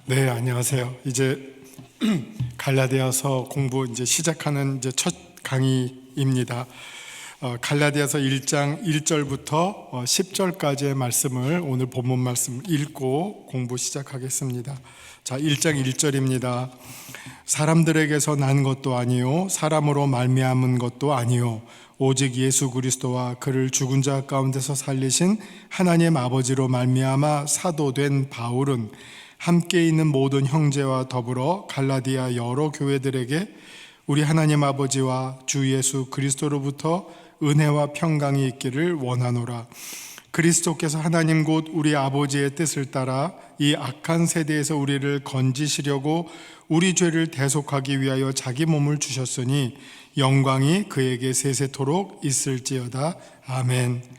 네, 안녕하세요. 이제 갈라디아서 공부 이제 시작하는 이제 첫 강의입니다. 갈라디아서 1장 1절부터 10절까지의 말씀을 오늘 본문 말씀 읽고 공부 시작하겠습니다. 자, 1장 1절입니다. 사람들에게서 난 것도 아니요 사람으로 말미암은 것도 아니요 오직 예수 그리스도와 그를 죽은 자 가운데서 살리신 하나님 아버지로 말미암아 사도된 바울은 함께 있는 모든 형제와 더불어 갈라디아 여러 교회들에게 우리 하나님 아버지와 주 예수 그리스도로부터 은혜와 평강이 있기를 원하노라. 그리스도께서 하나님 곧 우리 아버지의 뜻을 따라 이 악한 세대에서 우리를 건지시려고 우리 죄를 대속하기 위하여 자기 몸을 주셨으니 영광이 그에게 세세토록 있을지어다. 아멘.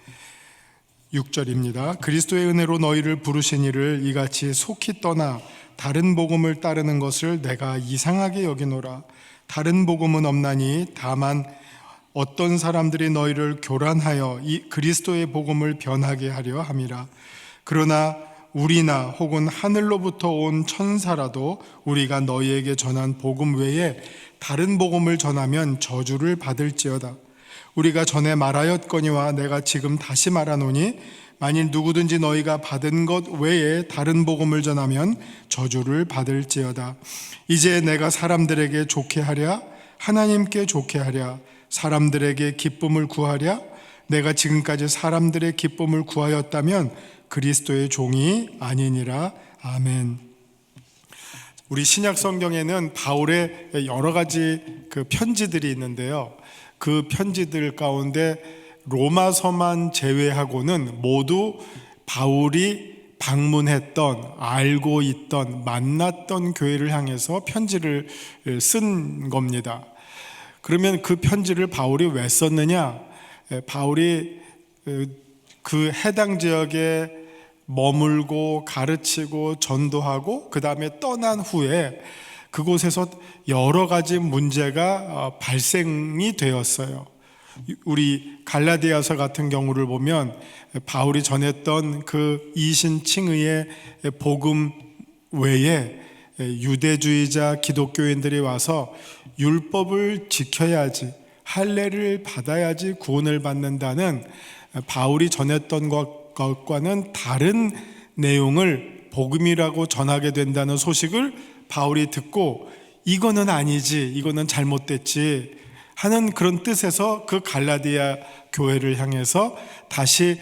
6절입니다. 그리스도의 은혜로 너희를 부르신 이를 이같이 속히 떠나 다른 복음을 따르는 것을 내가 이상하게 여기노라. 다른 복음은 없나니 다만 어떤 사람들이 너희를 교란하여 이 그리스도의 복음을 변하게 하려 함이라. 그러나 우리나 혹은 하늘로부터 온 천사라도 우리가 너희에게 전한 복음 외에 다른 복음을 전하면 저주를 받을지어다. 우리가 전에 말하였거니와 내가 지금 다시 말하노니 만일 누구든지 너희가 받은 것 외에 다른 복음을 전하면 저주를 받을지어다. 이제 내가 사람들에게 좋게 하랴 하나님께 좋게 하랴 사람들에게 기쁨을 구하랴. 내가 지금까지 사람들의 기쁨을 구하였다면 그리스도의 종이 아니니라. 아멘. 우리 신약 성경에는 바울의 여러 가지 그 편지들이 있는데요. 그 편지들 가운데 로마서만 제외하고는 모두 바울이 방문했던, 알고 있던, 만났던 교회를 향해서 편지를 쓴 겁니다. 그러면 그 편지를 바울이 왜 썼느냐? 바울이 그 해당 지역에 머물고 가르치고 전도하고 그 다음에 떠난 후에 그곳에서 여러 가지 문제가 발생이 되었어요. 우리 갈라디아서 같은 경우를 보면 바울이 전했던 그 이신칭의의 복음 외에 유대주의자 기독교인들이 와서 율법을 지켜야지, 할례를 받아야지 구원을 받는다는 바울이 전했던 것과는 다른 내용을 복음이라고 전하게 된다는 소식을 바울이 듣고 이거는 아니지, 이거는 잘못됐지 하는 그런 뜻에서 그 갈라디아 교회를 향해서 다시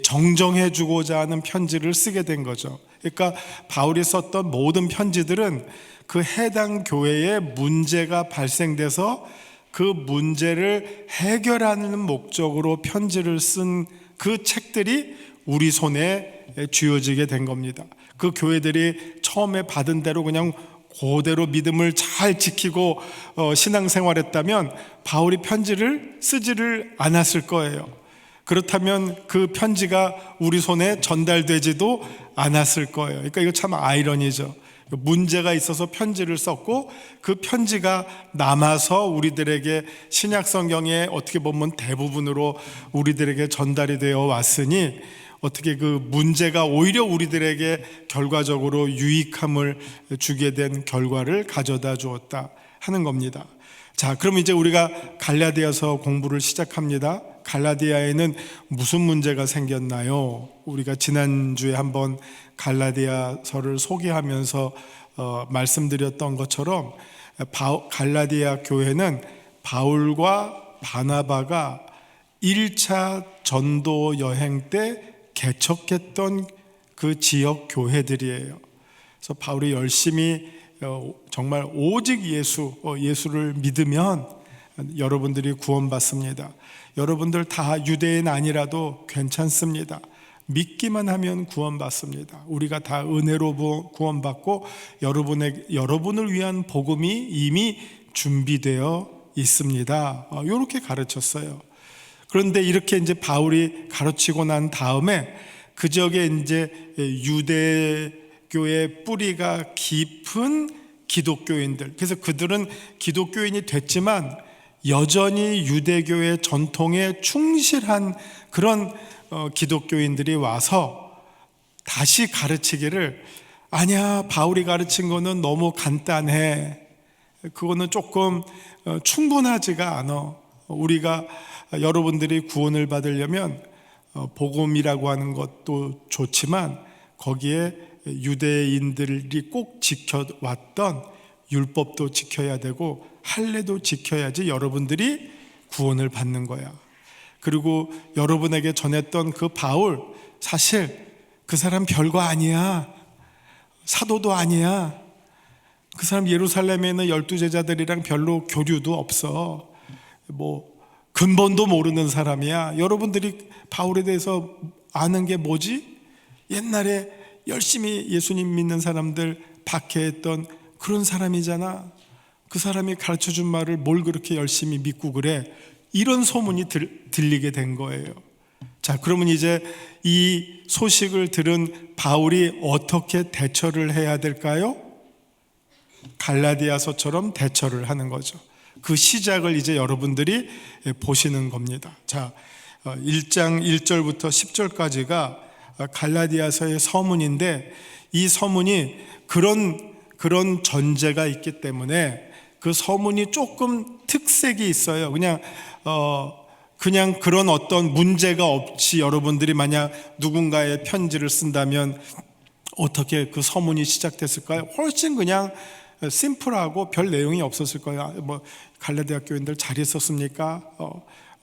정정해 주고자 하는 편지를 쓰게 된 거죠. 그러니까 바울이 썼던 모든 편지들은 그 해당 교회에 문제가 발생돼서 그 문제를 해결하는 목적으로 편지를 쓴 그 책들이 우리 손에 쥐어지게 된 겁니다. 그 교회들이 처음에 받은 대로 그냥 그대로 믿음을 잘 지키고 신앙생활했다면 바울이 편지를 쓰지를 않았을 거예요. 그렇다면 그 편지가 우리 손에 전달되지도 않았을 거예요. 그러니까 이거 참 아이러니죠. 문제가 있어서 편지를 썼고 그 편지가 남아서 우리들에게 신약 성경에 어떻게 보면 대부분으로 우리들에게 전달이 되어 왔으니 어떻게 그 문제가 오히려 우리들에게 결과적으로 유익함을 주게 된 결과를 가져다 주었다 하는 겁니다. 자, 그럼 이제 우리가 갈라디아서 공부를 시작합니다. 갈라디아에는 무슨 문제가 생겼나요? 우리가 지난주에 한번 갈라디아서를 소개하면서 말씀드렸던 것처럼 갈라디아 교회는 바울과 바나바가 1차 전도 여행 때 개척했던 그 지역 교회들이에요. 그래서 바울이 열심히 정말 오직 예수를 믿으면 여러분들이 구원받습니다. 여러분들 다 유대인 아니라도 괜찮습니다. 믿기만 하면 구원받습니다. 우리가 다 은혜로 구원받고 여러분을 위한 복음이 이미 준비되어 있습니다. 이렇게 가르쳤어요. 그런데 이렇게 이제 바울이 가르치고 난 다음에 그 지역에 이제 유대교의 뿌리가 깊은 기독교인들, 그래서 그들은 기독교인이 됐지만 여전히 유대교의 전통에 충실한 그런 기독교인들이 와서 다시 가르치기를 아니야, 바울이 가르친 거는 너무 간단해. 그거는 조금 충분하지가 않아. 우리가 여러분들이 구원을 받으려면 복음이라고 하는 것도 좋지만 거기에 유대인들이 꼭 지켜왔던 율법도 지켜야 되고 할례도 지켜야지 여러분들이 구원을 받는 거야. 그리고 여러분에게 전했던 그 바울, 사실 그 사람 별거 아니야. 사도도 아니야. 그 사람 예루살렘에 있는 12제자들이랑 별로 교류도 없어. 근본도 모르는 사람이야. 여러분들이 바울에 대해서 아는 게 뭐지? 옛날에 열심히 예수님 믿는 사람들 박해했던 그런 사람이잖아. 그 사람이 가르쳐준 말을 뭘 그렇게 열심히 믿고 그래? 이런 소문이 들리게 된 거예요. 자, 그러면 이제 이 소식을 들은 바울이 어떻게 대처를 해야 될까요? 갈라디아서처럼 대처를 하는 거죠. 그 시작을 이제 여러분들이 보시는 겁니다. 자, 1장 1절부터 10절까지가 갈라디아서의 서문인데, 이 서문이 그런 전제가 있기 때문에 그 서문이 조금 특색이 있어요. 그냥 그런 어떤 문제가 없이 여러분들이 만약 누군가의 편지를 쓴다면 어떻게 그 서문이 시작됐을까요? 훨씬 그냥 심플하고 별 내용이 없었을 거예요. 갈라디아 교인들 잘 있었습니까?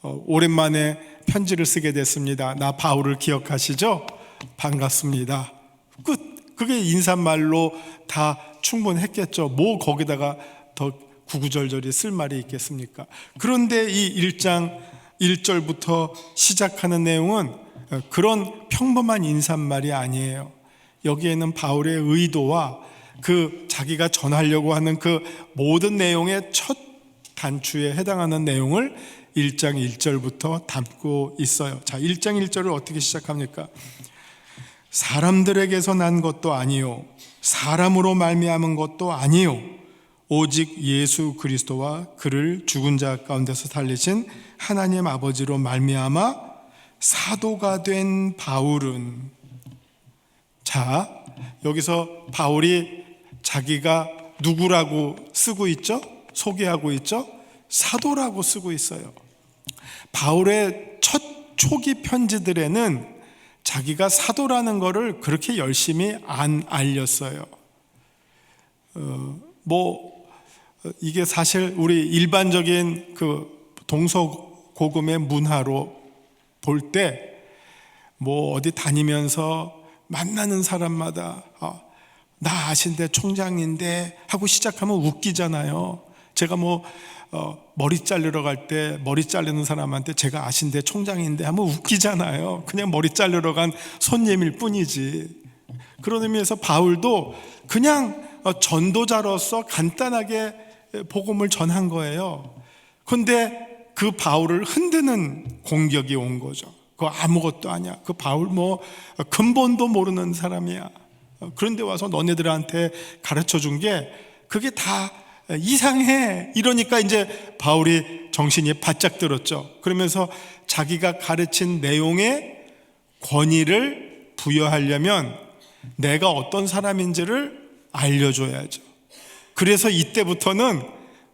오랜만에 편지를 쓰게 됐습니다. 나 바울을 기억하시죠? 반갑습니다. 끝. 그게 인사말로 다 충분했겠죠. 거기다가 더 구구절절히 쓸 말이 있겠습니까? 그런데 이 1장 1절부터 시작하는 내용은 그런 평범한 인사말이 아니에요. 여기에는 바울의 의도와 그 자기가 전하려고 하는 그 모든 내용의 첫 단추에 해당하는 내용을 1장 1절부터 담고 있어요. 자, 1장 1절을 어떻게 시작합니까? 사람들에게서 난 것도 아니요, 사람으로 말미암은 것도 아니요, 오직 예수 그리스도와 그를 죽은 자 가운데서 살리신 하나님 아버지로 말미암아 사도가 된 바울은. 자, 여기서 바울이 자기가 누구라고 쓰고 있죠? 소개하고 있죠? 사도라고 쓰고 있어요. 바울의 첫 초기 편지들에는 자기가 사도라는 것을 그렇게 열심히 안 알렸어요. 이게 사실 우리 일반적인 그 동서고금의 문화로 볼 때 어디 다니면서 만나는 사람마다 나 아신데 총장인데 하고 시작하면 웃기잖아요. 제가 머리 자르러 갈 때 머리 자르는 사람한테 제가 아신데 총장인데 하면 웃기잖아요. 그냥 머리 자르러 간 손님일 뿐이지. 그런 의미에서 바울도 그냥 전도자로서 간단하게 복음을 전한 거예요. 그런데 그 바울을 흔드는 공격이 온 거죠. 그거 아무것도 아니야. 그 바울 근본도 모르는 사람이야. 그런데 와서 너네들한테 가르쳐 준 게 그게 다 이상해. 이러니까 이제 바울이 정신이 바짝 들었죠. 그러면서 자기가 가르친 내용에 권위를 부여하려면 내가 어떤 사람인지를 알려줘야죠. 그래서 이때부터는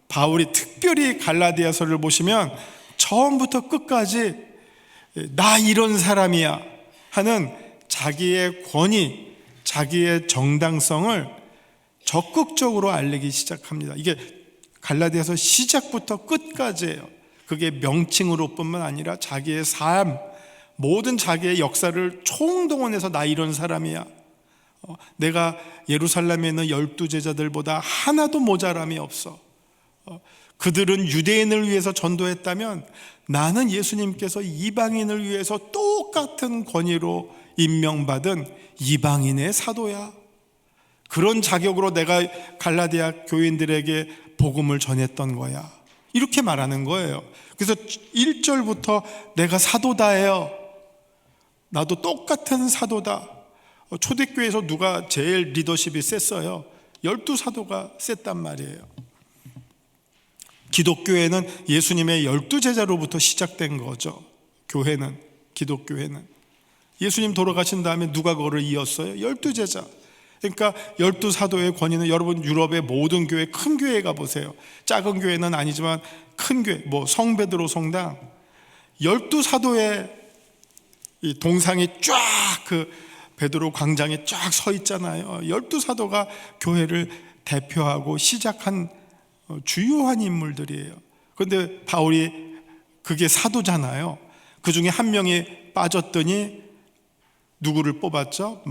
바울이 특별히 갈라디아서를 보시면 처음부터 끝까지 나 이런 사람이야 하는 자기의 권위, 자기의 정당성을 적극적으로 알리기 시작합니다. 이게 갈라디아서 시작부터 끝까지예요. 그게 명칭으로 뿐만 아니라 자기의 삶, 모든 자기의 역사를 총동원해서 나 이런 사람이야. 내가 예루살렘에 있는 12제자들보다 하나도 모자람이 없어. 그들은 유대인을 위해서 전도했다면 나는 예수님께서 이방인을 위해서 똑같은 권위로 임명받은 이방인의 사도야. 그런 자격으로 내가 갈라디아 교인들에게 복음을 전했던 거야. 이렇게 말하는 거예요. 그래서 1절부터 내가 사도다예요. 나도 똑같은 사도다. 초대교회에서 누가 제일 리더십이 셌어요? 12사도가 셌단 말이에요. 기독교회는 예수님의 12제자로부터 시작된 거죠. 기독교회는 예수님 돌아가신 다음에 누가 그거를 이었어요? 12제자. 그러니까 12사도의 권위는 여러분 유럽의 모든 교회, 큰 교회 가보세요. 작은 교회는 아니지만 큰 교회, 성 베드로 성당 12사도의 이 동상이 쫙 그 베드로 광장에 쫙 서 있잖아요. 12사도가 교회를 대표하고 시작한 주요한 인물들이에요. 그런데 바울이 그게 사도잖아요. 그 중에 한 명이 빠졌더니 누구를 뽑았죠?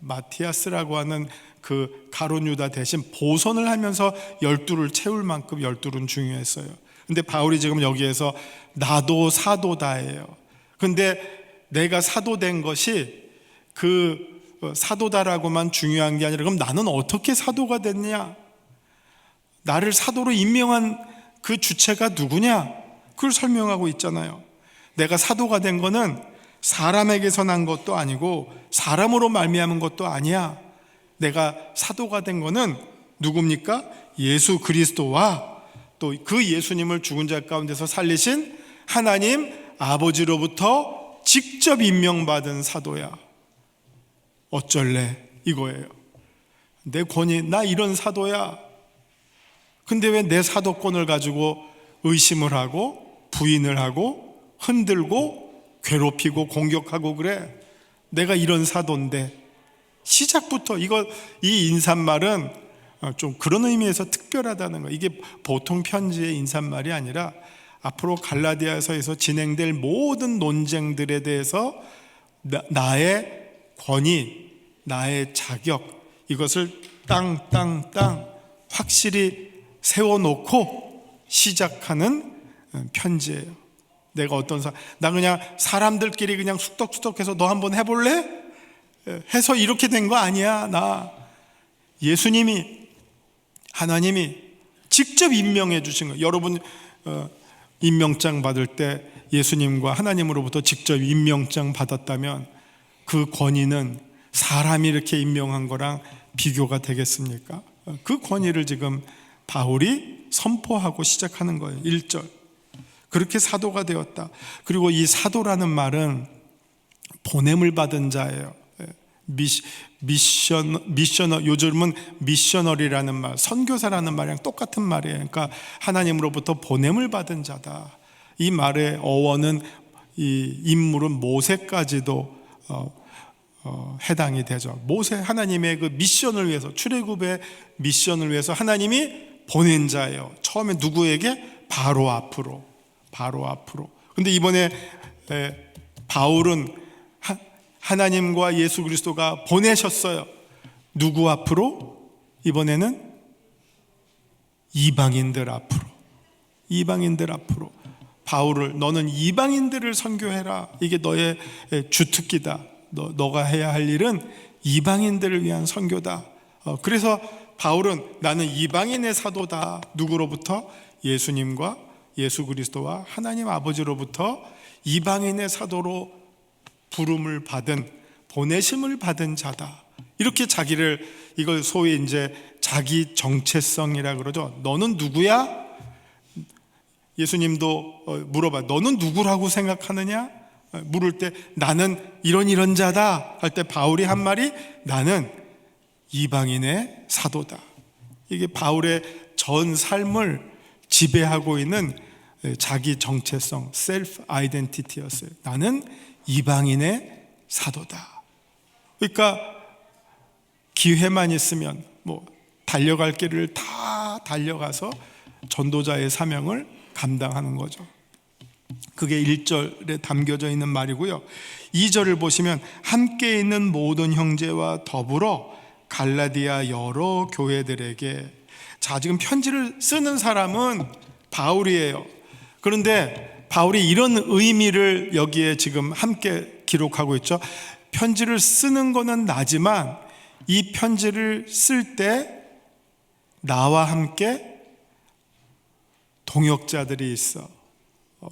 마티아스라고 하는 그 가룟 유다 대신 보선을 하면서 12를 채울 만큼 12는 중요했어요. 근데 바울이 지금 여기에서 나도 사도다예요. 근데 내가 사도된 것이 그 사도다라고만 중요한 게 아니라 그럼 나는 어떻게 사도가 됐냐? 나를 사도로 임명한 그 주체가 누구냐? 그걸 설명하고 있잖아요. 내가 사도가 된 거는 사람에게서 난 것도 아니고 사람으로 말미암은 것도 아니야. 내가 사도가 된 거는 누굽니까? 예수 그리스도와 또 그 예수님을 죽은 자 가운데서 살리신 하나님 아버지로부터 직접 임명받은 사도야. 어쩔래? 이거예요. 내 권위, 나 이런 사도야. 근데 왜 내 사도권을 가지고 의심을 하고 부인을 하고 흔들고 괴롭히고 공격하고 그래? 내가 이런 사도인데. 시작부터 이 인사말은 좀 그런 의미에서 특별하다는 거예요. 이게 보통 편지의 인사말이 아니라 앞으로 갈라디아서에서 진행될 모든 논쟁들에 대해서 나의 권위, 나의 자격, 이것을 땅 확실히 세워놓고 시작하는 편지예요. 내가 나 그냥 사람들끼리 그냥 숙덕해서 너 한번 해볼래? 해서 이렇게 된 거 아니야. 나 예수님이, 하나님이 직접 임명해 주신 거예요. 여러분 임명장 받을 때 예수님과 하나님으로부터 직접 임명장 받았다면 그 권위는 사람이 이렇게 임명한 거랑 비교가 되겠습니까? 그 권위를 지금 바울이 선포하고 시작하는 거예요. 1절. 그렇게 사도가 되었다. 그리고 이 사도라는 말은 보냄을 받은 자예요. 미셔너, 요즘은 미셔너리라는 말, 선교사라는 말이랑 똑같은 말이에요. 그러니까 하나님으로부터 보냄을 받은 자다. 이 말의 어원은, 이 인물은 모세까지도 해당이 되죠. 모세, 하나님의 그 미션을 위해서, 출애굽의 미션을 위해서 하나님이 보낸 자예요. 처음에 누구에게? 바로 앞으로. 근데 이번에 바울은 하나님과 예수 그리스도가 보내셨어요. 누구 앞으로? 이번에는 이방인들 앞으로. 바울을, 너는 이방인들을 선교해라. 이게 너의 주특기다. 너가 해야 할 일은 이방인들을 위한 선교다. 그래서 바울은 나는 이방인의 사도다. 누구로부터? 예수님과 예수 그리스도와 하나님 아버지로부터 이방인의 사도로 부름을 받은, 보내심을 받은 자다. 이렇게 자기를, 이걸 소위 이제 자기 정체성이라 그러죠. 너는 누구야? 예수님도 물어봐. 너는 누구라고 생각하느냐? 물을 때 나는 이런 자다 할 때 바울이 한 말이 나는 이방인의 사도다. 이게 바울의 전 삶을 지배하고 있는 자기 정체성, 셀프 아이덴티티였어요. 나는 이방인의 사도다. 그러니까 기회만 있으면 달려갈 길을 다 달려가서 전도자의 사명을 감당하는 거죠. 그게 1절에 담겨져 있는 말이고요. 2절을 보시면 함께 있는 모든 형제와 더불어 갈라디아 여러 교회들에게. 자, 지금 편지를 쓰는 사람은 바울이에요. 그런데 바울이 이런 의미를 여기에 지금 함께 기록하고 있죠. 편지를 쓰는 거는 나지만 이 편지를 쓸 때 나와 함께 동역자들이 있어.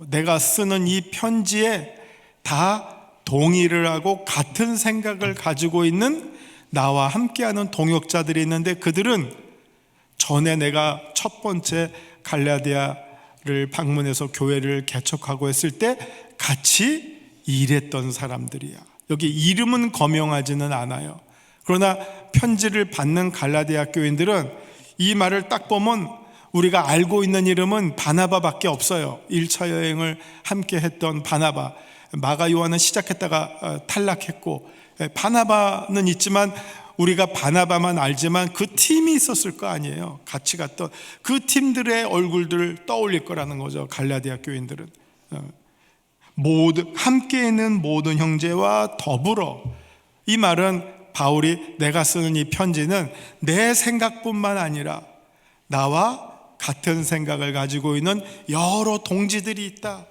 내가 쓰는 이 편지에 다 동의를 하고 같은 생각을 가지고 있는 나와 함께하는 동역자들이 있는데, 그들은 전에 내가 첫 번째 갈라디아를 방문해서 교회를 개척하고 했을 때 같이 일했던 사람들이야. 여기 이름은 거명하지는 않아요. 그러나 편지를 받는 갈라디아 교인들은 이 말을 딱 보면 우리가 알고 있는 이름은 바나바밖에 없어요. 1차 여행을 함께 했던 바나바. 마가 요한은 시작했다가 탈락했고, 바나바는 있지만 우리가 바나바만 알지만 그 팀이 있었을 거 아니에요. 같이 갔던 그 팀들의 얼굴들을 떠올릴 거라는 거죠. 갈라디아 교인들은 함께 있는 모든 형제와 더불어. 이 말은 바울이 내가 쓰는 이 편지는 내 생각뿐만 아니라 나와 같은 생각을 가지고 있는 여러 동지들이 있다.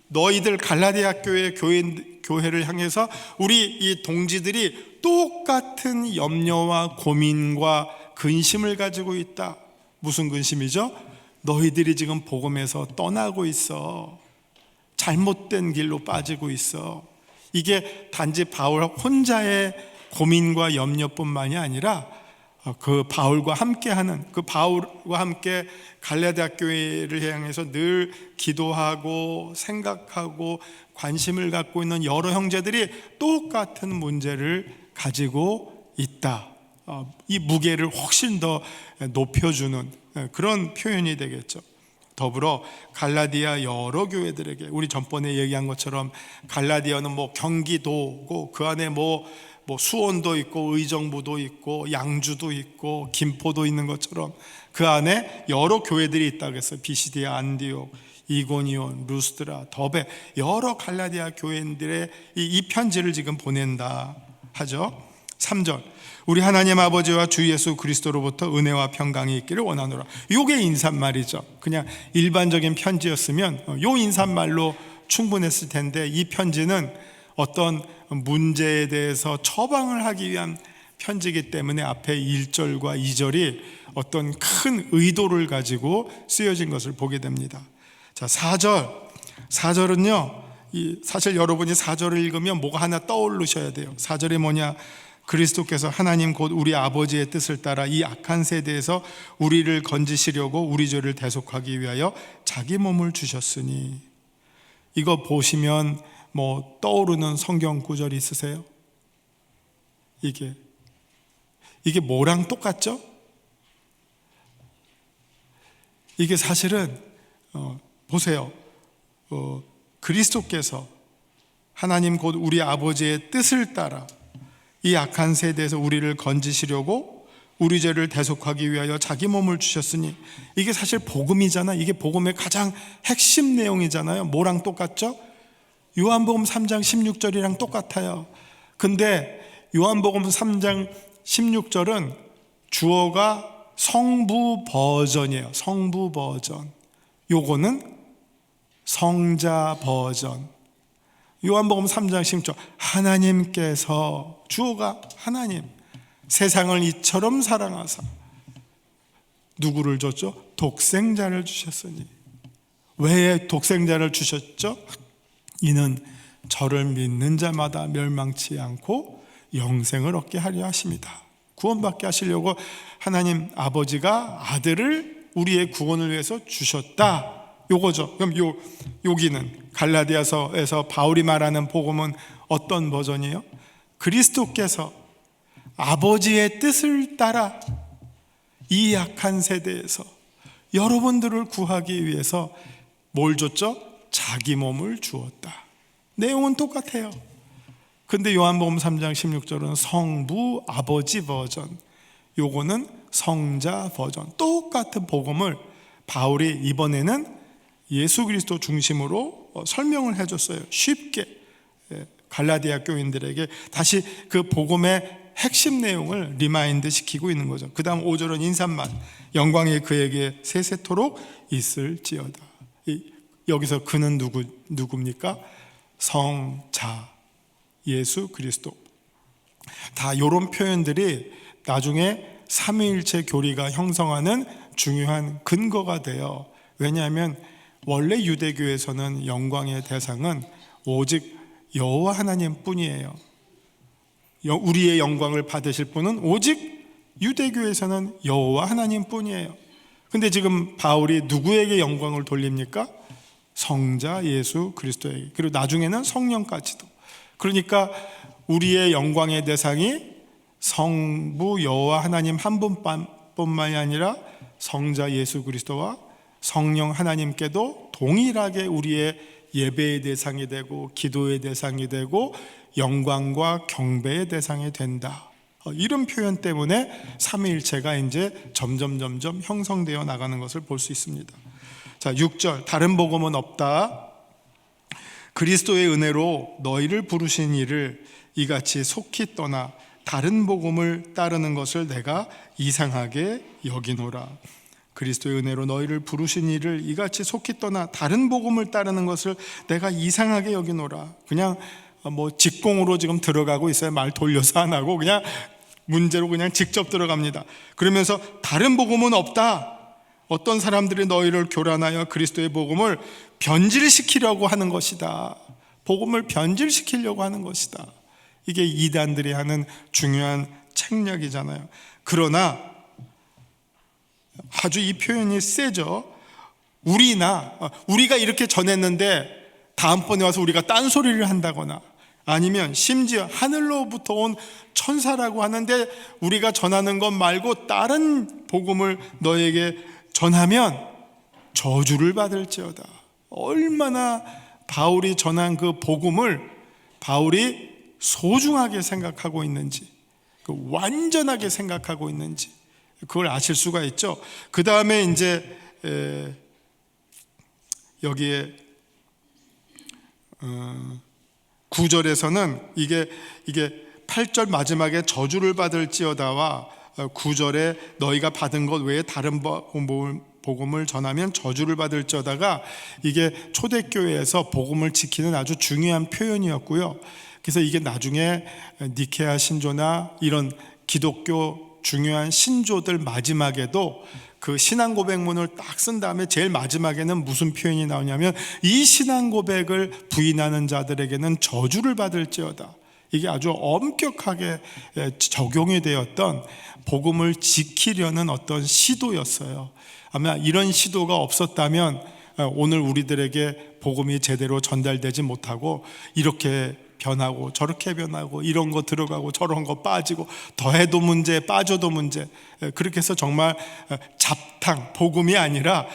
너희들 갈라디아 교회를 향해서 우리 이 동지들이 똑같은 염려와 고민과 근심을 가지고 있다. 무슨 근심이죠? 너희들이 지금 복음에서 떠나고 있어. 잘못된 길로 빠지고 있어. 이게 단지 바울 혼자의 고민과 염려뿐만이 아니라 그 바울과 함께하는, 그 바울과 함께 갈라디아 교회를 향해서 늘 기도하고 생각하고 관심을 갖고 있는 여러 형제들이 똑같은 문제를 가지고 있다. 이 무게를 훨씬 더 높여주는 그런 표현이 되겠죠. 더불어 갈라디아 여러 교회들에게, 우리 전번에 얘기한 것처럼 갈라디아는 뭐 경기도고 그 안에 뭐 수원도 있고 의정부도 있고 양주도 있고 김포도 있는 것처럼 그 안에 여러 교회들이 있다고 했어요. 비시디아, 안디옥, 이고니온, 루스드라, 더베, 여러 갈라디아 교회들의 이 편지를 지금 보낸다 하죠. 3절, 우리 하나님 아버지와 주 예수 그리스도로부터 은혜와 평강이 있기를 원하노라. 요게 인사말이죠. 그냥 일반적인 편지였으면 요 인사말로 충분했을 텐데, 이 편지는 어떤 문제에 대해서 처방을 하기 위한 편지이기 때문에 앞에 1절과 2절이 어떤 큰 의도를 가지고 쓰여진 것을 보게 됩니다. 자, 4절은요, 사실 여러분이 4절을 읽으면 뭐가 하나 떠오르셔야 돼요. 4절이 뭐냐? 그리스도께서 하나님 곧 우리 아버지의 뜻을 따라 이 악한 세대에서 우리를 건지시려고 우리 죄를 대속하기 위하여 자기 몸을 주셨으니. 이거 보시면 뭐 떠오르는 성경 구절이 있으세요? 이게 뭐랑 똑같죠? 이게 사실은 보세요. 그리스도께서 하나님 곧 우리 아버지의 뜻을 따라 이 악한 세대에서 우리를 건지시려고 우리 죄를 대속하기 위하여 자기 몸을 주셨으니, 이게 사실 복음이잖아. 이게 복음의 가장 핵심 내용이잖아요. 뭐랑 똑같죠? 요한복음 3장 16절이랑 똑같아요. 근데 요한복음 3장 16절은 주어가 성부 버전이에요. 성부 버전. 요거는 성자 버전. 요한복음 3장 16절, 하나님께서, 주어가 하나님, 세상을 이처럼 사랑하사 누구를 줬죠? 독생자를 주셨으니. 왜 독생자를 주셨죠? 이는 저를 믿는 자마다 멸망치 않고 영생을 얻게 하려 하십니다. 구원받게 하시려고 하나님 아버지가 아들을 우리의 구원을 위해서 주셨다. 요거죠. 그럼 여기는 갈라디아서에서 바울이 말하는 복음은 어떤 버전이에요? 그리스도께서 아버지의 뜻을 따라 이 약한 세대에서 여러분들을 구하기 위해서 뭘 줬죠? 자기 몸을 주었다. 내용은 똑같아요. 근데 요한복음 3장 16절은 성부 아버지 버전, 요거는 성자 버전. 똑같은 복음을 바울이 이번에는 예수 그리스도 중심으로 설명을 해줬어요. 쉽게 갈라디아 교인들에게 다시 그 복음의 핵심 내용을 리마인드 시키고 있는 거죠. 그 다음 5절은 인사말, 영광이 그에게 세세토록 있을지어다. 여기서 그는 누굽니까? 성자 예수 그리스도. 다 이런 표현들이 나중에 삼위일체 교리가 형성하는 중요한 근거가 돼요. 왜냐하면 원래 유대교에서는 영광의 대상은 오직 여호와 하나님 뿐이에요. 우리의 영광을 받으실 분은 오직 유대교에서는 여호와 하나님 뿐이에요. 근데 지금 바울이 누구에게 영광을 돌립니까? 성자 예수 그리스도에게, 그리고 나중에는 성령까지도. 그러니까 우리의 영광의 대상이 성부 여호와 하나님 한 분뿐만이 아니라 성자 예수 그리스도와 성령 하나님께도 동일하게 우리의 예배의 대상이 되고 기도의 대상이 되고 영광과 경배의 대상이 된다. 이런 표현 때문에 삼위일체가 이제 점점 형성되어 나가는 것을 볼 수 있습니다. 자, 6절 다른 복음은 없다. 그리스도의 은혜로 너희를 부르신 이를 이같이 속히 떠나 다른 복음을 따르는 것을 내가 이상하게 여기노라. 그리스도의 은혜로 너희를 부르신 이를 이같이 속히 떠나 다른 복음을 따르는 것을 내가 이상하게 여기노라. 그냥 직공으로 지금 들어가고 있어요. 말 돌려서 안 하고 그냥 문제로 그냥 직접 들어갑니다. 그러면서 다른 복음은 없다. 어떤 사람들이 너희를 교란하여 그리스도의 복음을 변질시키려고 하는 것이다. 복음을 변질시키려고 하는 것이다. 이게 이단들이 하는 중요한 책략이잖아요. 그러나 아주 이 표현이 세죠. 우리가 이렇게 전했는데 다음번에 와서 우리가 딴소리를 한다거나 아니면 심지어 하늘로부터 온 천사라고 하는데 우리가 전하는 것 말고 다른 복음을 너에게 전하면 저주를 받을지어다. 얼마나 바울이 전한 그 복음을 바울이 소중하게 생각하고 있는지, 완전하게 생각하고 있는지 그걸 아실 수가 있죠. 그 다음에 이제 여기에 9절에서는 이게 8절 마지막에 저주를 받을지어다와 9절에 너희가 받은 것 외에 다른 복음을 전하면 저주를 받을지어다가 이게 초대교회에서 복음을 지키는 아주 중요한 표현이었고요. 그래서 이게 나중에 니케아 신조나 이런 기독교 중요한 신조들 마지막에도 그 신앙 고백문을 딱 쓴 다음에 제일 마지막에는 무슨 표현이 나오냐면 이 신앙 고백을 부인하는 자들에게는 저주를 받을지어다. 이게 아주 엄격하게 적용이 되었던 복음을 지키려는 어떤 시도였어요. 아마 이런 시도가 없었다면 오늘 우리들에게 복음이 제대로 전달되지 못하고 이렇게 변하고 저렇게 변하고 이런 거 들어가고 저런 거 빠지고 더해도 문제 빠져도 문제, 그렇게 해서 정말 잡탕, 복음이 아니라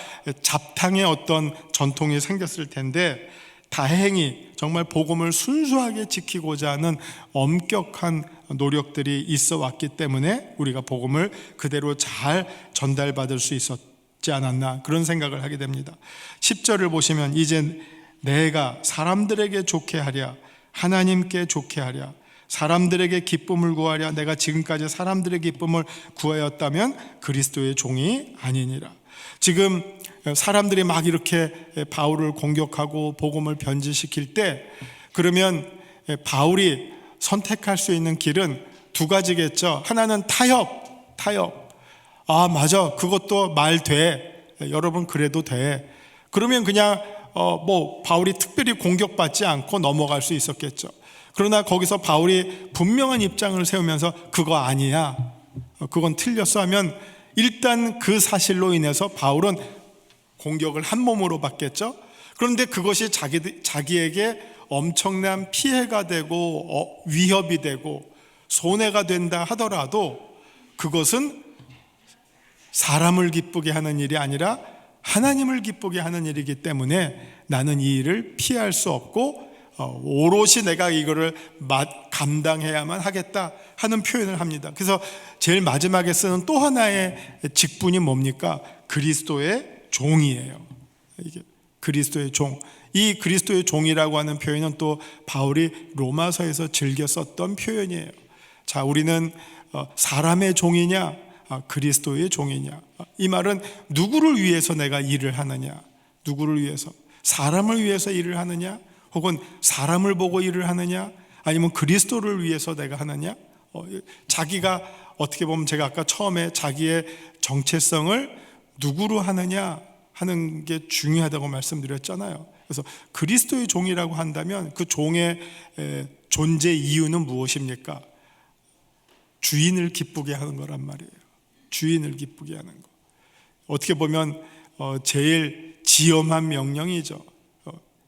잡탕의 어떤 전통이 생겼을 텐데 다행히 정말 복음을 순수하게 지키고자 하는 엄격한 노력들이 있어 왔기 때문에 우리가 복음을 그대로 잘 전달받을 수 있었지 않았나, 그런 생각을 하게 됩니다. 10절을 보시면 이제 내가 사람들에게 좋게 하랴 하나님께 좋게 하랴 사람들에게 기쁨을 구하랴 내가 지금까지 사람들의 기쁨을 구하였다면 그리스도의 종이 아니니라. 지금 사람들이 막 이렇게 바울을 공격하고 복음을 변질시킬 때 그러면 바울이 선택할 수 있는 길은 두 가지겠죠. 하나는 타협. 아 맞아, 그것도 말 돼. 여러분 그래도 돼. 그러면 그냥 바울이 특별히 공격받지 않고 넘어갈 수 있었겠죠. 그러나 거기서 바울이 분명한 입장을 세우면서 그거 아니야, 그건 틀렸어 하면 일단 그 사실로 인해서 바울은 공격을 한 몸으로 받겠죠. 그런데 그것이 자기에게 엄청난 피해가 되고 위협이 되고 손해가 된다 하더라도 그것은 사람을 기쁘게 하는 일이 아니라 하나님을 기쁘게 하는 일이기 때문에 나는 이 일을 피할 수 없고 오롯이 내가 이거를 감당해야만 하겠다 하는 표현을 합니다. 그래서 제일 마지막에 쓰는 또 하나의 직분이 뭡니까? 그리스도의 종이에요. 이게 그리스도의 종. 이 그리스도의 종이라고 하는 표현은 또 바울이 로마서에서 즐겨 썼던 표현이에요. 자, 우리는 사람의 종이냐 그리스도의 종이냐, 이 말은 누구를 위해서 내가 일을 하느냐, 누구를 위해서, 사람을 위해서 일을 하느냐 혹은 사람을 보고 일을 하느냐 아니면 그리스도를 위해서 내가 하느냐. 자기가 어떻게 보면 제가 아까 처음에 자기의 정체성을 누구로 하느냐 하는 게 중요하다고 말씀드렸잖아요. 그래서 그리스도의 종이라고 한다면 그 종의 존재 이유는 무엇입니까? 주인을 기쁘게 하는 거란 말이에요. 주인을 기쁘게 하는 거. 어떻게 보면 제일 지엄한 명령이죠.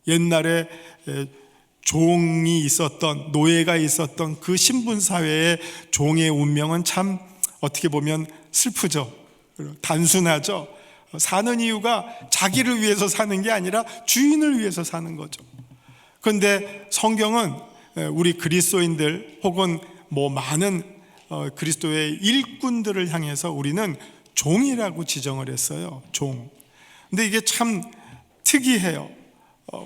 옛날에 종이 있었던, 노예가 있었던 그 신분사회의 종의 운명은 참 어떻게 보면 슬프죠. 단순하죠. 사는 이유가 자기를 위해서 사는 게 아니라 주인을 위해서 사는 거죠. 그런데 성경은 우리 그리스도인들 혹은 많은 그리스도의 일꾼들을 향해서 우리는 종이라고 지정을 했어요. 종. 근데 이게 참 특이해요.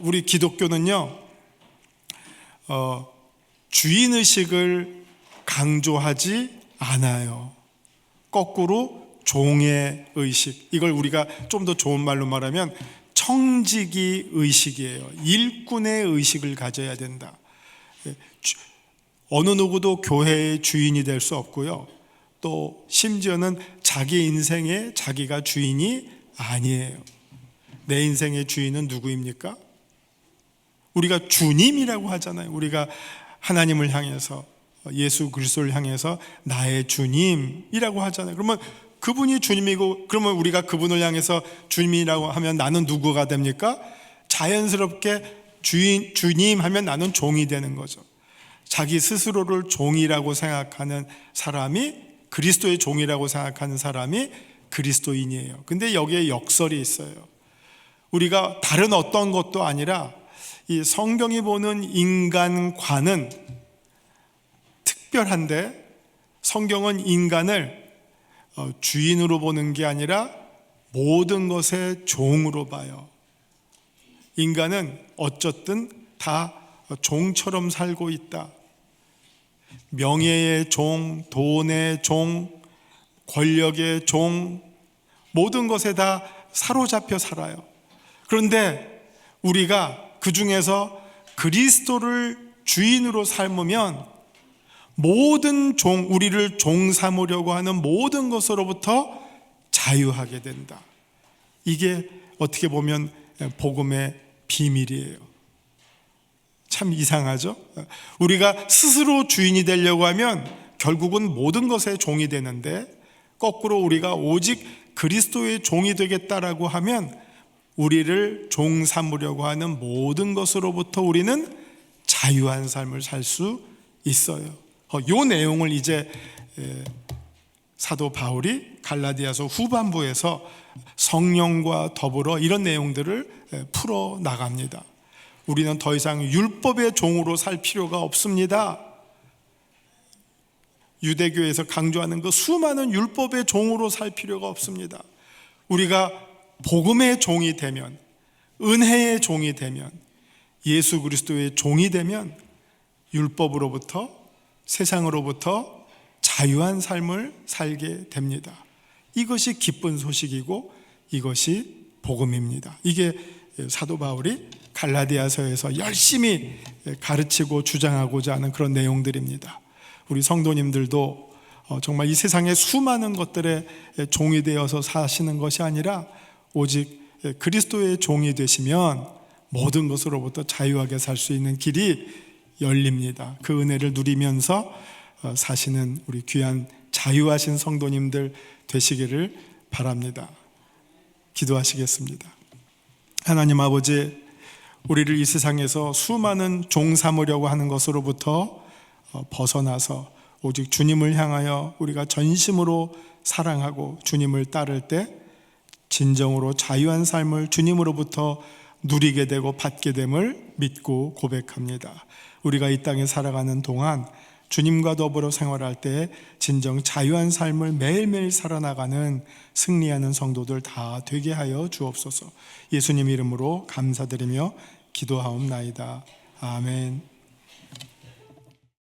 우리 기독교는요, 주인의식을 강조하지 않아요. 거꾸로 종의 의식, 이걸 우리가 좀 더 좋은 말로 말하면 청지기 의식이에요. 일꾼의 의식을 가져야 된다. 어느 누구도 교회의 주인이 될 수 없고요, 또 심지어는 자기 인생의 자기가 주인이 아니에요. 내 인생의 주인은 누구입니까? 우리가 주님이라고 하잖아요. 우리가 하나님을 향해서, 예수 그리스도를 향해서 나의 주님이라고 하잖아요. 그러면 그분이 주님이고, 그러면 우리가 그분을 향해서 주님이라고 하면 나는 누구가 됩니까? 자연스럽게 주님 하면 나는 종이 되는 거죠. 자기 스스로를 종이라고 생각하는 사람이, 그리스도의 종이라고 생각하는 사람이 그리스도인이에요. 근데 여기에 역설이 있어요. 우리가 다른 어떤 것도 아니라 이 성경이 보는 인간관은 특별한데, 성경은 인간을 주인으로 보는 게 아니라 모든 것의 종으로 봐요. 인간은 어쨌든 다 종처럼 살고 있다. 명예의 종, 돈의 종, 권력의 종, 모든 것에 다 사로잡혀 살아요. 그런데 우리가 그 중에서 그리스도를 주인으로 삶으면 모든 우리를 종 삼으려고 하는 모든 것으로부터 자유하게 된다. 이게 어떻게 보면 복음의 비밀이에요. 참 이상하죠? 우리가 스스로 주인이 되려고 하면 결국은 모든 것의 종이 되는데, 거꾸로 우리가 오직 그리스도의 종이 되겠다라고 하면 우리를 종 삼으려고 하는 모든 것으로부터 우리는 자유한 삶을 살 수 있어요. 이 내용을 이제 사도 바울이 갈라디아서 후반부에서 성령과 더불어 이런 내용들을 풀어 나갑니다. 우리는 더 이상 율법의 종으로 살 필요가 없습니다. 유대교에서 강조하는 그 수많은 율법의 종으로 살 필요가 없습니다. 우리가 복음의 종이 되면, 은혜의 종이 되면, 예수 그리스도의 종이 되면 율법으로부터, 세상으로부터 자유한 삶을 살게 됩니다. 이것이 기쁜 소식이고 이것이 복음입니다. 이게 사도 바울이 갈라디아서에서 열심히 가르치고 주장하고자 하는 그런 내용들입니다. 우리 성도님들도 정말 이 세상의 수많은 것들에 종이 되어서 사시는 것이 아니라 오직 그리스도의 종이 되시면 모든 것으로부터 자유하게 살 수 있는 길이 열립니다. 그 은혜를 누리면서 사시는 우리 귀한 자유하신 성도님들 되시기를 바랍니다. 기도하시겠습니다. 하나님 아버지, 우리를 이 세상에서 수많은 종 삼으려고 하는 것으로부터 벗어나서 오직 주님을 향하여 우리가 전심으로 사랑하고 주님을 따를 때 진정으로 자유한 삶을 주님으로부터 누리게 되고 받게 됨을 믿고 고백합니다. 우리가 이 땅에 살아가는 동안 주님과 더불어 생활할 때 진정 자유한 삶을 매일매일 살아나가는 승리하는 성도들 다 되게 하여 주옵소서. 예수님 이름으로 감사드리며 기도하옵나이다. 아멘.